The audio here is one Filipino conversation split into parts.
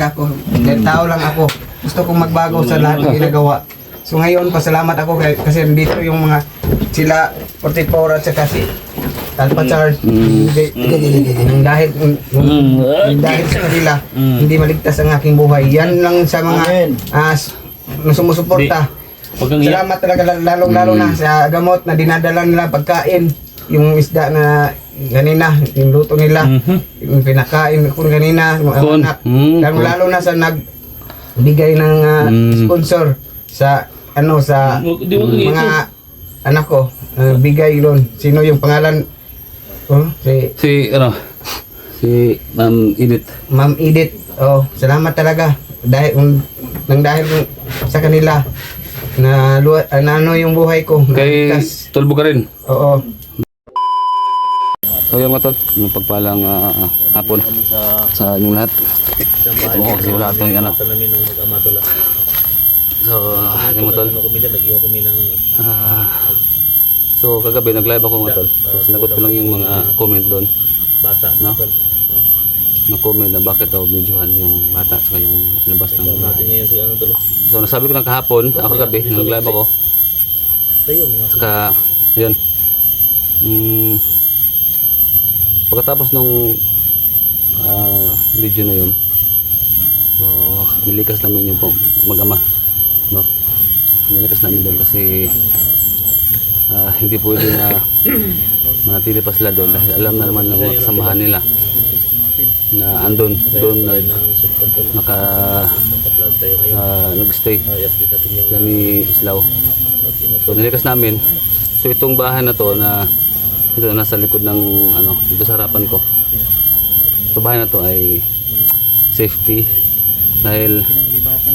ako. Dahil tao lang ako. Gusto kong magbago sa lahat ng ginagawa. So ngayon, pasalamat ako kasi dito yung mga sila 44 at saka si Alpha Charles. Dahil sa kanila, hindi maligtas ang aking buhay. Yan lang sa mga sumusuporta. Salamat talaga lalong-lalo na sa gamot na dinadala nila, pagkain, yung isda na ganina, yung luto nila, yung pinakain ko kanina, mga anak. Lalo na sa nagbigay ng sponsor sa sa mga anak ko, bigay doon. Sino yung pangalan? Si Ma'am Edith. Ma'am Edith. Salamat talaga dahil sa kanila na yung buhay ko. Kay Tulbo ka rin. Oo. So yun mga tol, pagpalang hapon sa inyong lahat. Ito mo kasi wala itong ano. So yun mga tol. So kagabi nag-live ako mga tol. So sinagot ko lang yung mga comment doon. No? Mga comment na bakit daw videohan yung bata saka yung labas ng bahay. So nasabi ko ng kahapon, kagabi nag-live ako. Saka yun. Pagkatapos nung video na yun, so nilikas namin yung mag-ama, no? Nilikas namin doon kasi hindi pwede na manatili pa sila doon dahil alam na naman ng mga kasamahan nila na andon doon nag-stay sila ni Islaw. So nilikas namin. So itong bahay na to na ito nasa likod ng dito sa harapan ko. Ito bahay na to ay safety dahil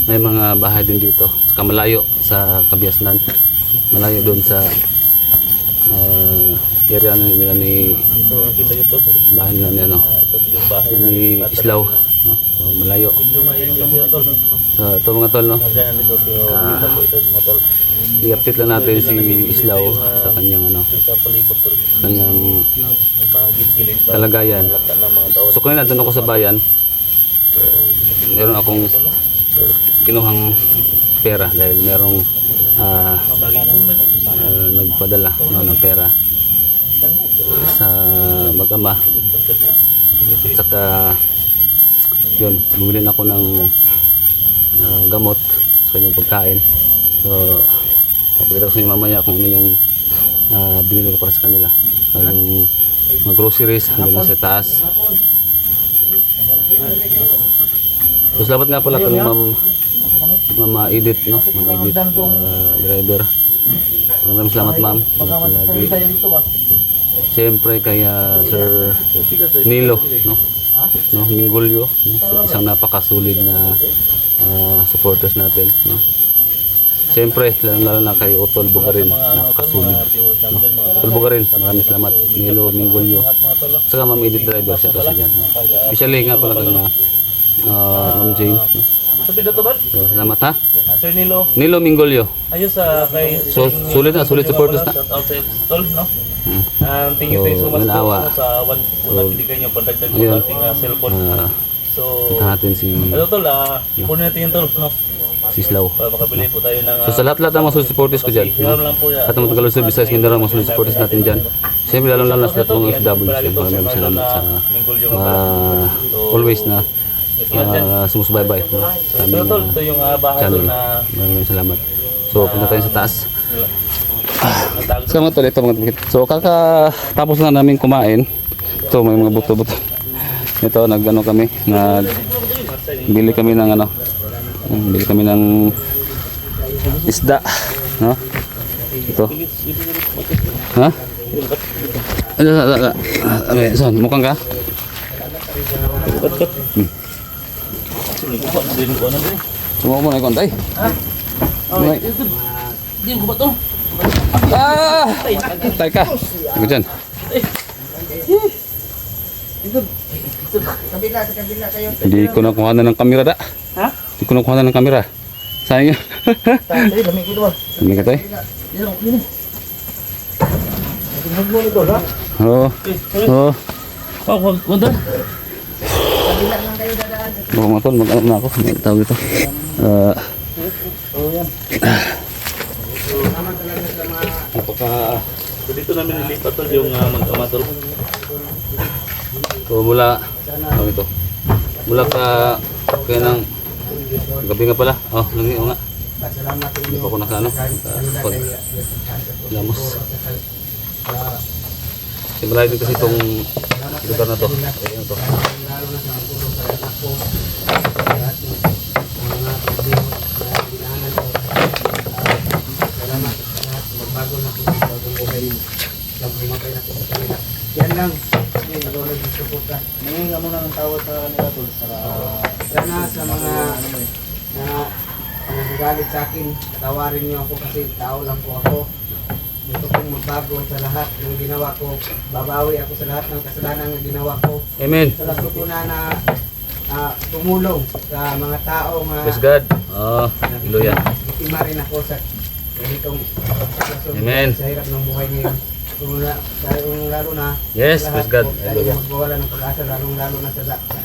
may mga bahay din dito. Saka malayo sa Kabiasnan. Malayo doon sa area nila ni bahay nila ni Islaw. No? So malayo. So ito mga tol, no? I-update lang natin si Islaw sa kanyang kanyang kalagayan. So kanina doon ako sa bayan, meron akong kinuhang pera dahil merong nagpadala ng pera sa mag-ama. Saka yun, bumili na ako ng gamot sa yung pagkain. So papakita ko sa inyo mamaya kung ano yung binili ko para sa kanila. Yung mga groceries hanggang na sa taas. So salamat nga pala kay Ma'am Edith, no? Ma'am Edith, driver. Maraming salamat ma'am. Lagi. Siyempre kay Sir Nilo, no? Minggolyo, no? Isang napakasulit na supporters natin, no? Siyempre, lalo na kay Otol Bugarin, napakasulit, no? Otol Bugarin, maraming salamat. Nilo Minggolyo. Saka Ma'am Edith driver siya to sa dyan. Especially nga pala kay Ma'am Jane, no? So, salamat ha. Sir Nilo Minggolyo. Ayos kay So, sulit supporters na. Shout out sa Tol, no? Thank you so much sa binigay niyo pagdagdag ng ating cellphone. So, natin si Tol, ipunin natin yung Tol, no? Si Islaw. Para makabili po tayo ng So sa lahat-lahat ng mga supporters ko dyan, no? At ang Tagalog sa Visayas, Mindanao, mga supporters natin dyan. Siyempre lalo-lalo na sa lahat ng FW. Maraming salamat sa always na sumusubaybay, no? Sa aming channel. Maraming salamat. So punta tayo sa taas. So mga tol, ito mga tol. So kakatapos na namin kumain. Ito may mga buto-buto. Ito kami, bili kami ng bili kami ng isda, no? Ito. Ha? Saan? Mukhang ka? Semua mo na kontay. Hindi ko ba to? Tay ka. Tingnan dyan. Kabila kayo. Hindi ko nakuha na ng kamera da. Ha? Hindi ko nakuha na ng kamera. Sayang yun. Dali, dami ko doon. Dami ka tay. Oo. Oo. Wag doon. Kabila lang kayo dadaan. Baka mga tol, mag-ano na ako. May tawag ito. Napaka... So dito namin nilipat tol yung mag-ama tol. So mula... Tawag ito. Mula ka... Kaya ng... Gabi nga pala. Oh, langi nga. Salamat Hindi pa ako nakaano. Pag... Lamos. Simula din kasi itong lugar na to. Ayan to. lalo na sa tulong sa anak ko. Lahat ng mga problema na dinaanan ko. Salamat sa lahat. Magbago na ako sa bagong buhay. Lumabay na ako sa kanila. Yan lang. Hindi, lolo yung suporta. Nanginga mo na ng tawad sa kanila tol. Sana sa mga na nagagalit sa akin, tawarin niyo ako kasi tao lang po ako. Gusto kong magbago sa lahat ng ginawa ko. Babawi ako sa lahat ng kasalanan na ginawa ko. Amen. Sa gusto ko na tumulong sa mga tao Praise God. Oh, hallelujah. biktima rin ako sa ganitong sitwasyon. Amen. Sa hirap ng buhay ngayon. Lalo na Yes, sa lahat praise God. po, tayo Hallelujah. magwawala ng pag-asa, lalo na sa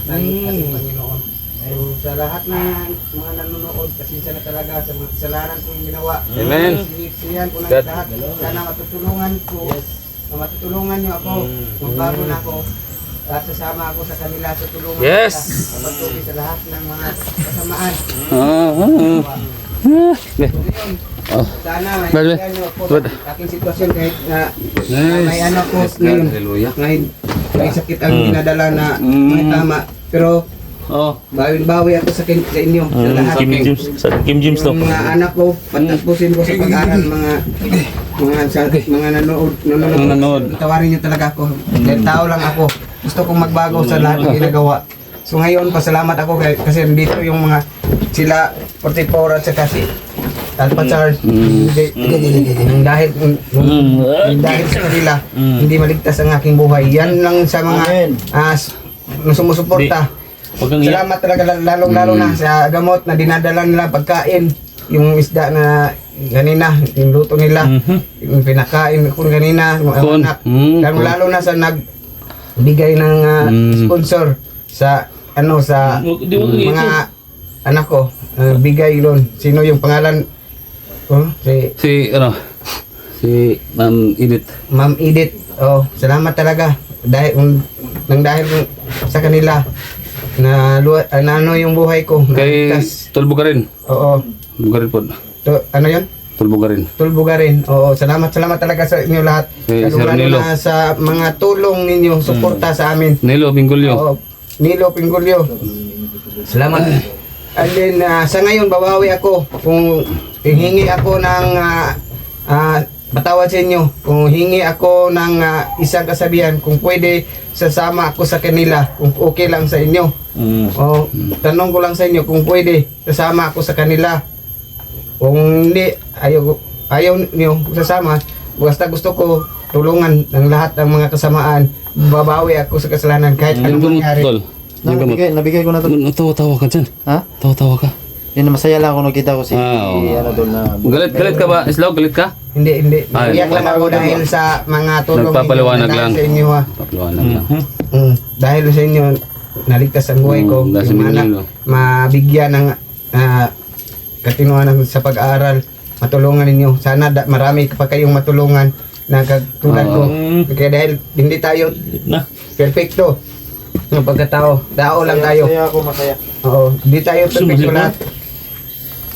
ating Panginoon. So, sa lahat ng mga nanonood, pasensya na talaga sa mga kasalanan kong ginawa. Amen. Sinisiyan ko na God. lahat. Sana matutulungan ko. Matutulungan niyo ako. Magbago na ako. At sasama ako sa kanila sa tulungan. Yes. Sa pagtuloy sa lahat ng mga kasamaan. Oh. Sana may Brother. bigyan niyo ako Brother. sa aking sitwasyon kahit na Yes. may ano ko Praise God. ngayon. Hallelujah. May sakit ang dinadala na may tama. Pero Oh. bawi ako sa inyo. Sa lahat. Kim James. Sa Kim James to. Yung mga anak ko, patapusin ko sa pag-aral, mga nanonood. Tawarin niyo talaga ako. Dahil tao lang ako. Gusto kong magbago sa lahat ng ginagawa. So ngayon, pasalamat ako kasi dito yung mga sila 44 at saka si Alpha Charles. Nung dahil sa kanila, hindi maligtas ang aking buhay. Yan lang sa mga sumusuporta. Salamat talaga lalong-lalo na sa gamot na dinadala nila pagkain. Yung isda na ganina, yung luto nila, yung pinakain ko ganina, mga anak. Lalo na sa nagbigay ng sponsor sa sa mga anak ko. Bigay doon. Sino yung pangalan? Si Ma'am Edith. Ma'am Edith. Oh, salamat talaga dahil sa kanila na ano yung buhay ko. Kay Naligtas. Tulbo ka rin. Oo. Bugarin po. Ano yun? Tulbo ka rin. Tulbuga rin. Oo, salamat talaga sa inyo lahat. Kay Sir Lalo Nilo. na sa mga tulong ninyo, suporta sa amin. Nilo Bingulyo. Oo, Nilo Pingulyo. Salamat. And then, sa ngayon, babawi ako. Kung hingi ako ng patawad sa inyo, kung hingi ako ng isang kasabihan, kung pwede, sasama ako sa kanila, kung okay lang sa inyo. O, tanong ko lang sa inyo, kung pwede, sasama ako sa kanila. Kung hindi, ayaw niyo sasama, basta gusto ko tulungan ng lahat ng mga kasamaan, babawi ako sa kasalanan kahit Yung anong gamot, mangyari. tol. Yung gamot. Nabigay ko na tol. Tawa-tawa ka dyan. Ha? Tawa-tawa ka. Yun, masaya lang ako nakita ko si Oo. ano doon na Galit ka ba? Islaw, galit ka? Hindi. Ay, Iyak lang ako dahil sa mga tulong Nagpapaliwanag dahil lang. sa inyo. Papalawanan lang. Dahil sa inyo, naligtas ang buhay ko. Dahil sa Yung mga anak, Nilo. mabigyan ng katinuan sa pag-aaral. Matulungan ninyo. Sana marami pa kayong matulungan na katulad ko. Kaya dahil hindi tayo Na. perfecto ng pagkatao. Tao lang tayo. Masaya ako, masaya. Oo, hindi tayo perfecto lahat.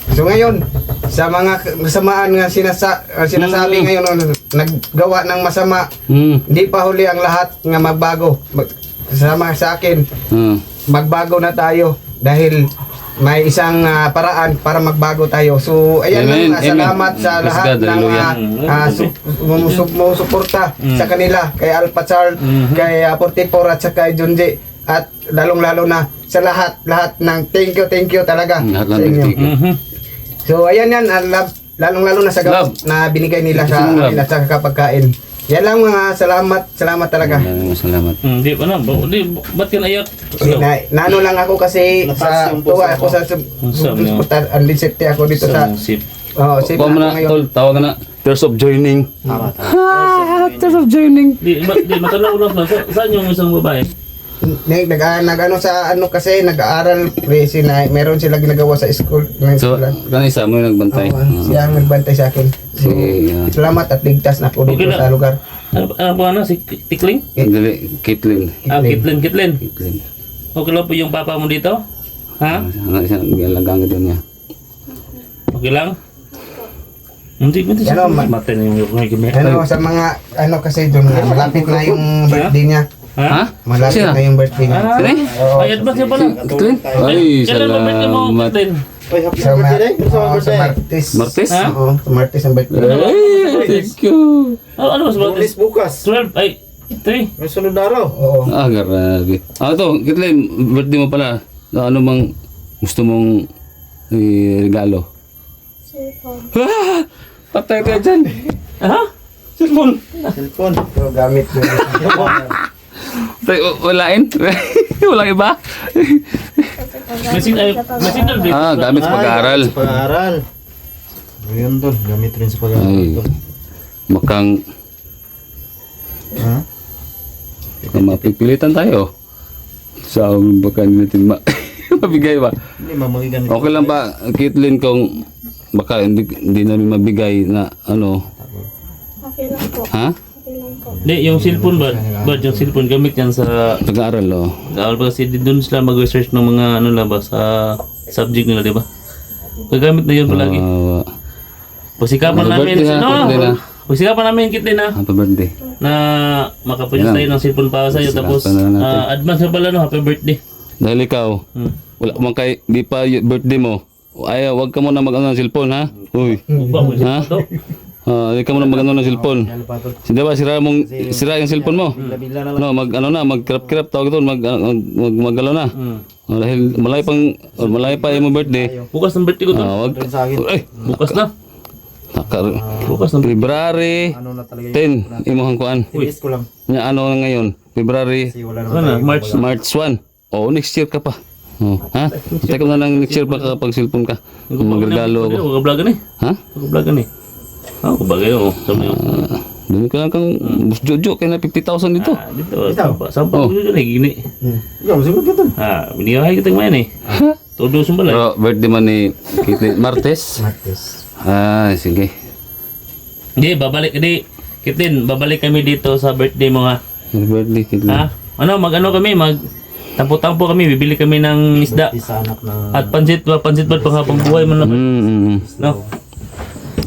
So ngayon, sa mga kasamaan nga sinasabi ngayon, naggawa ng masama, hindi pa huli ang lahat nga magbago. Kasama sa akin, magbago na tayo dahil may isang paraan para magbago tayo. So ayan Amen, lang, salamat amen. sa Praise lahat God, ng sumusuporta sa kanila, kay Alpha Charles, kay 44 at saka kay Junji, at lalong-lalo na sa lahat ng thank you talaga Lahat sa lang inyo. tig-tig. So ayan yan, lalong-lalo na sa gamot na binigay nila sa Love. akin at sa kapagkain. Yan lang mga salamat talaga. Maraming salamat. Di ba na? Ba't ka naiyak? Nano lang ako kasi sa Natas yung tuwa puso ako sa safety ako dito sa sip. safe Huwag mo na ako na, ngayon. tol, tawagan na. Tears of joining. Tama. Tears of joining. Di matanong lang. Saan yung isang babae? nag-ano sa ano kasi nag-aaral kasi meron sila ginagawa sa school. So, kanisa mo yung nagbantay. Siya ang nagbantay sa akin. So, salamat at ligtas na po dito Okay na. sa lugar. Ano po ano? Si Tikling? Dili, Caitlyn. Kitlin. Caitlyn. Okay lang po yung papa mo dito? Ha? Ano siya, lagang ito niya. Okay lang? Hindi ko Ano, mati na yung gamit. Ano sa mga ano kasi doon malapit na yung birthday niya. Ha? Malapit Sino? na yung birthday niya. Sino? Ay, advance niya pala. Caitlyn? Ay, Kailan ba birthday mo, salamat. Kitlin? Oy, happy Sa birthday. Sa sa Martes. Martes? Ha? Oo, sa Martes ang birthday. Ay, thank you. Ano mas ba? Bukas bukas. 12, ay, 3. May sunod na araw. Oo. Grabe. Ito, Caitlyn, birthday mo pala. Ano mang gusto mong regalo? Patay ka dyan. Ha? Cellphone. Cellphone. Ito gamit ko. Patay, walain? Walang iba? Messenger din. Gamit sa pag-aaral. Sa pag-aaral. Ayun tol, gamit rin sa pag-aaral Ay. tol. Makang Ha? mapipilitan tayo. Sa baka natin mabigay ba? Hindi mamagigan. Okay lang ba, Caitlyn, kung baka hindi namin mabigay na ano? Okay lang po. Ha? Okay lang po. Hindi, yung cellphone ba? Ba, yung cellphone gamit yan sa... Pag-aaral, oh. Gawal ba kasi doon sila mag-research ng mga ano lang ba sa subject nila, di ba? Gagamit na yun palagi. Pasikapan Happy namin, birthday, ha? Birthday na. pasikapan namin Kitlin na Happy birthday. na makapunyas tayo ng cellphone para sa'yo. Tapos Salamat na natin. advance na pala no, happy birthday. Dahil ikaw, wala man kay di pa birthday mo. Ay, wag ka muna mag-ano ng cellphone, ha? Uy. Ba, mo Ha? to. Di ka muna mag-ano ng cellphone. Di ba sira yung cellphone mo? Bila na lang. No, mag-kirap-kirap tawag doon, mag-galo na. Dahil malay pa yung birthday. Bukas ng birthday ko to. Wag. Rin sa akin. Ay, Bukas na. Bukas ng February Ano na talaga 10, imuhang kuan. Tiis ko lang. Nya ano na ngayon? February, Kasi wala ano, naman tayo. March. March 1. Oh, next year ka pa. Oh, ha? Antay ko na lang next year pa kapag cellphone ka. Magregalo ako. Huwag vlog ni. Ha? Huwag vlog ni. Huwag bagay oh. Sabi mo. Doon ka lang kang busjojo kaya na 50,000 dito. Dito. Sampa ko dito ni gini. Ikaw, masunod ka tol. Biniyahay kita ngayon eh. Todo sumbalay. Pero birthday man ni Kitty Martes. Martes. Sige. Hindi, babalik. Hindi, Kitlin, babalik kami dito sa birthday mo ha. Happy birthday, Kitty. Ha? Mag-ano kami, tampo-tampo kami, bibili kami ng isda. Isa anak na. At pansit ba panghapang buhay man lang. No?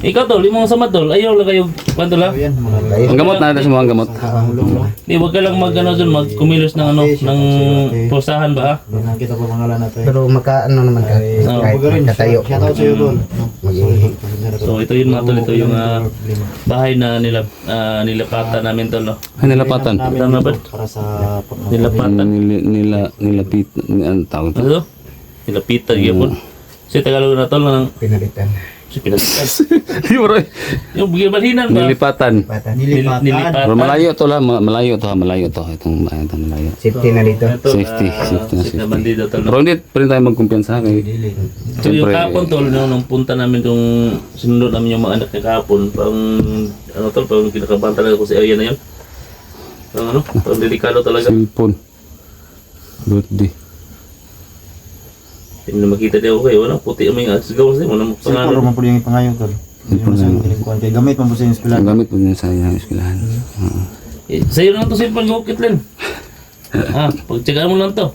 Ikaw tol, yung mga sama tol, ayaw lang kayo, panto lang. Yan, mga Ang gamot na natin sa mga gamot. kahulong no. Di, wag ka lang magkumilos ng ng posahan ba ha? Yan ang kita pa pangalan natin. Pero ano naman ka. Kahit magkatayo. Shout out sa'yo tol. Mag-ihi. So ito yun mga tol, ito yung bahay na nilapatan namin tol no. Ay, nilapatan. Tama ba? Para sa Nilapatan. Nilapit. Ano tawag ito? Ano to? Nilapitan yun. So Tagalog na tol ng Pinalitan. pinalitan. Yoroy. Yung balhinan ba? Nilipatan. nilipatan. Nilipatan. Pero malayo to lang. Malayo to. Itong bahay ito malayo. Safety na dito. Ito, Safety na safety naman dito tol. Pero hindi pa rin tayo magkumpiyansa kay So yung Siyempre, kahapon tol, nung punta namin yung sinunod namin yung mga anak niya kahapon, pang ano tol, pang kinakabahan talaga ko sa area na yun. Pang pang delikado talaga. cellphone. Birthday. Hindi na makita din ako kayo, walang puti ang mga sigaw kasi, walang Sipuro pangalan. man po yung ipangayon tol. Hindi mo sa kuan kay gamit man po sa eskwela. Ang gamit po niya sa eskwelahan. Sa'yo lang to cellphone ko, Kitlin. Pagtsagaan mo lang to.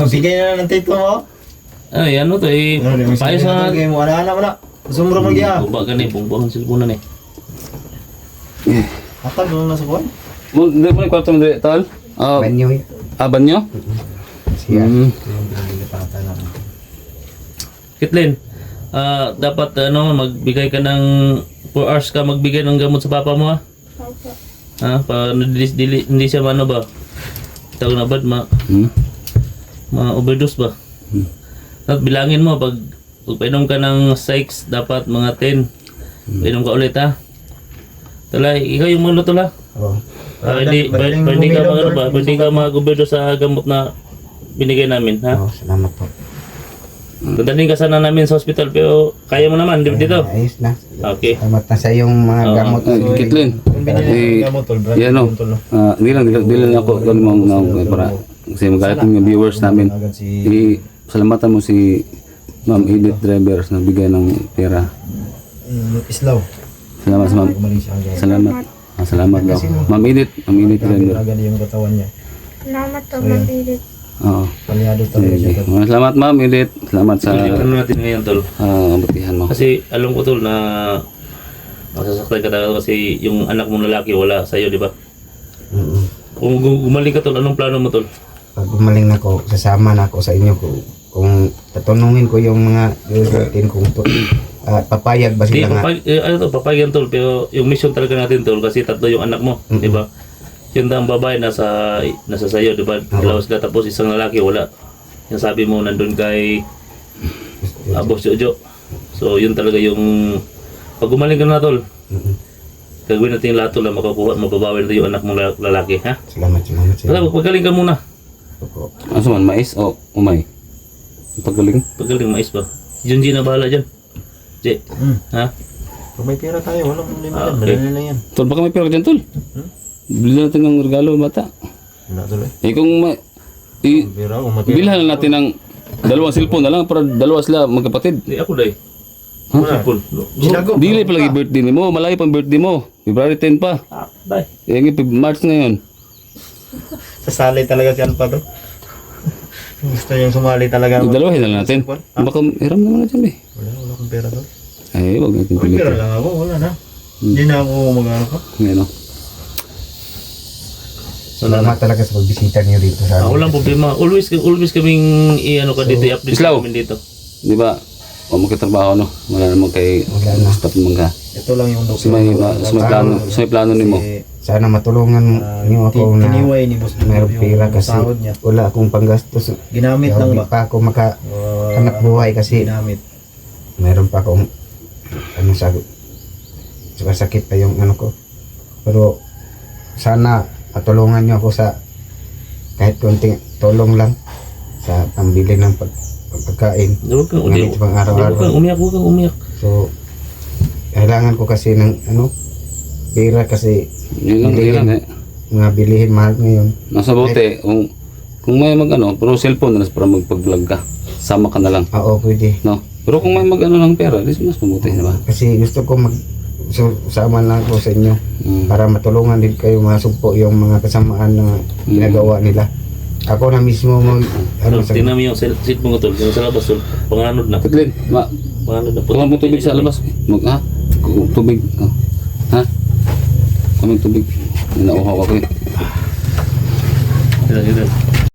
Bigay na lang ng tito mo. Ay, ano to eh, payo sa... Bigay mo ana mo na. Sumuro mo giya. Buba ka ni, bungbuang cellphone na ni. Hatag mo na sa kuan. Hindi po na kwarto mo dito, tol? Banyo yun. Banyo? Siya. Kitlin, dapat magbigay ka ng 4 hours ka magbigay ng gamot sa papa mo ha? Opo. Para hindi siya ano ba? Tawag na ba? Ma-overdose ba? At bilangin mo pag painom ka ng 6, dapat mga 10. Painom ka ulit ha? Talay, ikaw yung mga tula. Oo. Hindi ka hindi ka mag-overdose sa gamot na binigay namin ha? Oo, salamat po. Dadalhin ka sana namin sa hospital pero kaya mo naman dito. Ayos na. Okay. Salamat na sa yung mga gamot. Kitlin. Binili ng gamot tol. Yan o. Hindi lang ako ganun mo para Kasi magalit yung viewers namin. Agad si Salamatan mo si Ma'am Edith Driver na bigay ng pera. Islaw. Salamat sa Ma'am. Gumaling siya agad. Salamat. Salamat daw. Ma'am Edith Driver. Agad yung katawan niya. Salamat po, Mabilit. Oo. Paliado talaga siya. Sige. Salamat Ma'am Edith. Salamat sa Ano natin ngayon, tol? kabutihan mo. Kasi alam ko, tol, na masasaktan ka talaga kasi yung anak mong lalaki wala sa'yo, di ba? Kung gumaling ka, tol, anong plano mo, tol? Pag gumaling na ko, sasama na ako sa inyo kung tatanungin ko yung mga natin kung papayag ba Di, sila nga. papayagan, tol, pero yung mission talaga natin, tol, kasi tatlo yung anak mo, di ba? Yung ang babae nasa sayo, di ba? Dalawa sila, tapos isang lalaki wala. Yung sabi mo nandun kay Boss Jojo. So yun talaga yung pag gumaling ka na, tol. Gagawin natin yung lahat, tol, na mababawi natin yung anak mong lalaki, ha? Salamat. Tala, pagaling ka muna. Ano man, mais o umay? Pagaling? Pagaling, mais ba? Junji na bahala dyan. Je, ha? Pag may pera tayo, walang problema yan. Okay. Madali lang yan. Tol, baka may pera dyan, Tol. Bilhin natin ng regalo, bata. Wala tuloy. Kung Pera, kung matira. bilhan na natin ng dalawang cellphone na lang para dalawa sila magkapatid. Di ako, day. Sipon. Sinago. Dili pa lagi birthday mo, malayo pang birthday mo. February 10 pa. Day. March ngayon. Sasali talaga si Alpa doon. Gusto yung sumali talaga. Dalawahin na lang natin. Baka hiram naman natin eh. Wala akong pera doon. Ay, wag natin May pera pilitin. lang ako, wala na. Hindi na ako mag-ano pa. Ngayon, no? Salamat talaga sa pagbisita niyo dito sa Walang problema. Always kaming i-ano ka dito, i-update Islaw. kami dito. Di ba? O magkatrabaho, no? Wala naman kay Wala na. stop naman ka. Ito lang yung Sa may plano ni mo. Sana matulungan niyo ako na Tiniway ni Boss mayroong yung pera kasi sahod niya. wala akong panggastos. Ginamit lang Hindi ba? pa ako makahanap buhay kasi Ginamit. mayroon pa akong sakit pa yung ano ko. Pero sana patulungan niyo ako sa kahit konting tulong lang sa pambili ng pagkain. Huwag kang Ngamit pang araw-araw. huwag kang umiyak. So kailangan ko kasi ng pera kasi Yun lang, bilihin, kailan eh. mga bilihin mahal ngayon. Nasa bote, kung may pero cellphone na para magpag-vlog ka. Sama ka na lang, Oo, pwede. no? Pero kung may ng pera, mas mabuti, di ba? Kasi gusto ko sama lang ako sa inyo Mm. para matulungan din kayo masugpo yung mga kasamaan na ginagawa nila. Ako na mismo Tingnan mo yung seat mo, tol. Yung sa labas, tol. Panganod na. Katlin, Panganod na po. kuha mo tubig sa labas. Tubig. Ha? Kaming tubig. Nauhaw ako eh. Ito.